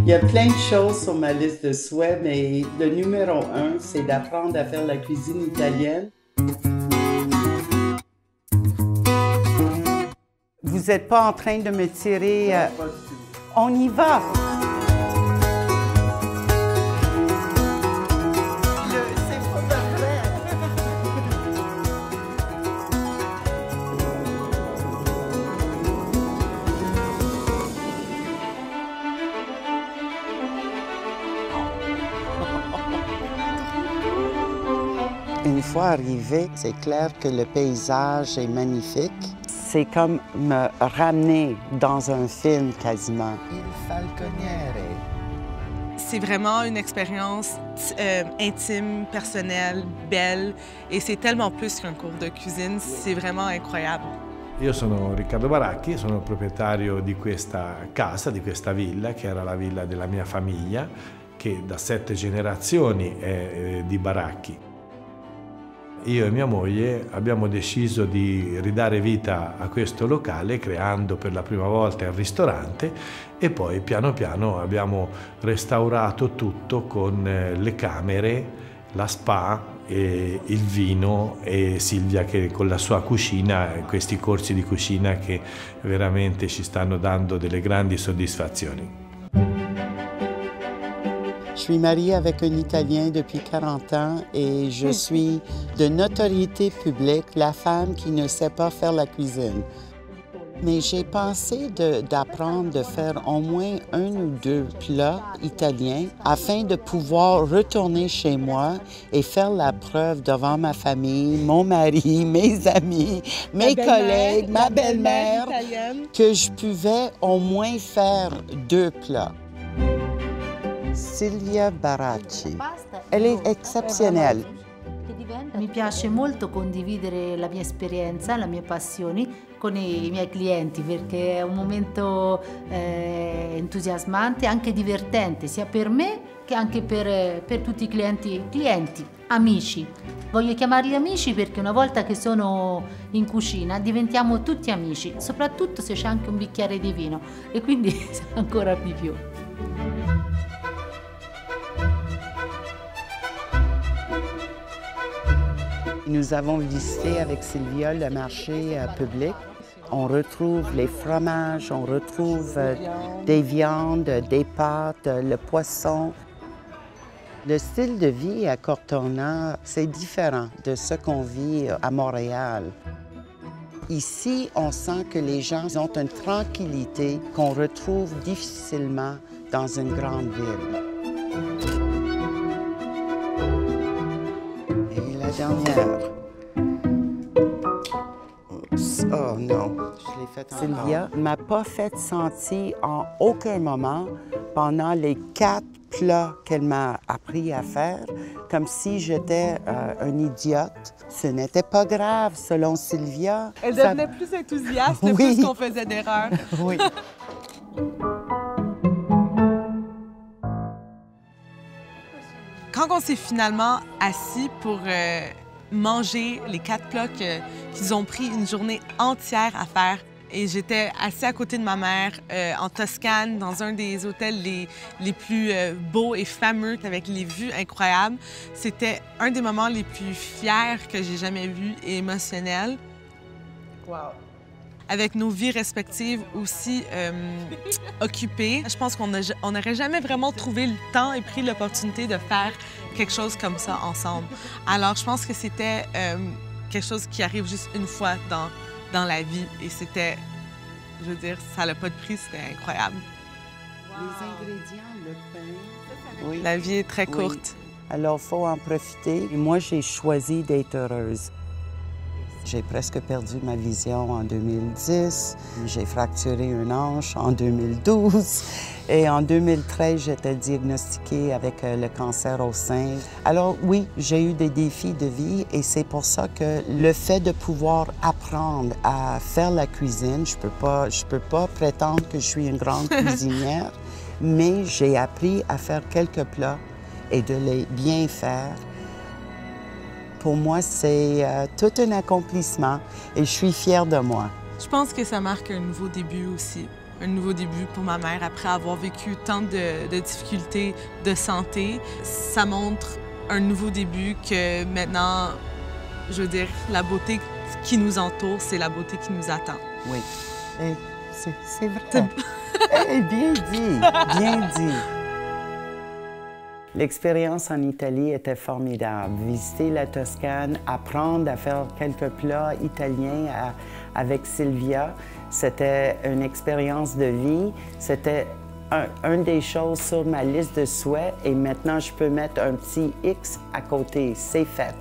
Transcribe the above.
Il y a plein de choses sur ma liste de souhaits, mais le numéro 1, c'est d'apprendre à faire la cuisine italienne. Vous n'êtes pas en train de me tirer... Non, pas du tout. On y va! C'est pas de vrai! Une fois arrivé, c'est clair que le paysage est magnifique. C'est comme me ramener dans un film quasiment. Il Falconiere. C'est vraiment une expérience intime, personnelle, belle, et c'est tellement plus qu'un cours de cuisine, c'est vraiment incroyable. Io sono Riccardo Baracchi, sono il proprietario di questa casa, di questa villa, che era la villa della mia famiglia, che da 7 generazioni è di Baracchi. Io e mia moglie abbiamo deciso di ridare vita a questo locale creando per la prima volta il ristorante e poi piano piano abbiamo restaurato tutto con le camere, la spa, e il vino e Silvia che con la sua cucina, questi corsi di cucina che veramente ci stanno dando delle grandi soddisfazioni. Je suis mariée avec un Italien depuis 40 ans et je suis de notoriété publique la femme qui ne sait pas faire la cuisine. Mais j'ai pensé d'apprendre de faire au moins 1 ou 2 plats italiens afin de pouvoir retourner chez moi et faire la preuve devant ma famille, mon mari, mes amis, mes collègues, ma belle-mère, que je pouvais au moins faire 2 plats. Silvia Baracchi. Elle est exceptionnelle. Mi piace molto condividere la mia esperienza, le mie passioni con i miei clienti perché è un momento entusiasmante e anche divertente sia per me che anche per tutti i clienti, amici. Voglio chiamarli amici perché una volta che sono in cucina diventiamo tutti amici, soprattutto se c'è anche un bicchiere di vino e quindi ancora di più. Nous avons visité avec Sylvia le marché public. On retrouve les fromages, on retrouve des viandes, des pâtes, le poisson. Le style de vie à Cortona, c'est différent de ce qu'on vit à Montréal. Ici, on sent que les gens ont une tranquillité qu'on retrouve difficilement dans une grande ville. Dernière. Oups. Oh non, je l'ai faite encore. Sylvia ne m'a pas fait sentir en aucun moment pendant les 4 plats qu'elle m'a appris à faire comme si j'étais un idiote. Ce n'était pas grave, selon Sylvia. Elle devenait plus enthousiaste Oui. plus qu'on faisait d'erreurs. Oui. Quand on s'est finalement assis pour manger les 4 plats qu'ils ont pris une journée entière à faire, et j'étais assise à côté de ma mère en Toscane, dans un des hôtels les plus beaux et fameux, avec les vues incroyables. C'était un des moments les plus fiers que j'ai jamais vus et émotionnels. Wow. Avec nos vies respectives aussi occupées, je pense qu'on n'aurait jamais vraiment trouvé le temps et pris l'opportunité de faire quelque chose comme ça ensemble. Alors, je pense que c'était quelque chose qui arrive juste une fois dans la vie. Et c'était, je veux dire, ça n'a pas de prix, c'était incroyable. Wow. Les ingrédients, le pain. Oui. La vie est très courte. Oui. Alors, il faut en profiter. Et moi, j'ai choisi d'être heureuse. J'ai presque perdu ma vision en 2010. J'ai fracturé une hanche en 2012. Et en 2013, j'étais diagnostiquée avec le cancer au sein. Alors oui, j'ai eu des défis de vie et c'est pour ça que le fait de pouvoir apprendre à faire la cuisine, je peux pas prétendre que je suis une grande cuisinière, mais j'ai appris à faire quelques plats et de les bien faire. Pour moi, c'est tout un accomplissement et je suis fière de moi. Je pense que ça marque un nouveau début aussi un nouveau début pour ma mère après avoir vécu tant de difficultés de santé. Ça montre un nouveau début que maintenant, je veux dire, la beauté qui nous entoure, c'est la beauté qui nous attend. Oui. Hey, c'est vrai. Hey, bien dit, bien dit. L'expérience en Italie était formidable. Visiter la Toscane, apprendre à faire quelques plats italiens avec Sylvia, c'était une expérience de vie. C'était une des choses sur ma liste de souhaits et maintenant je peux mettre un petit X à côté. C'est fait.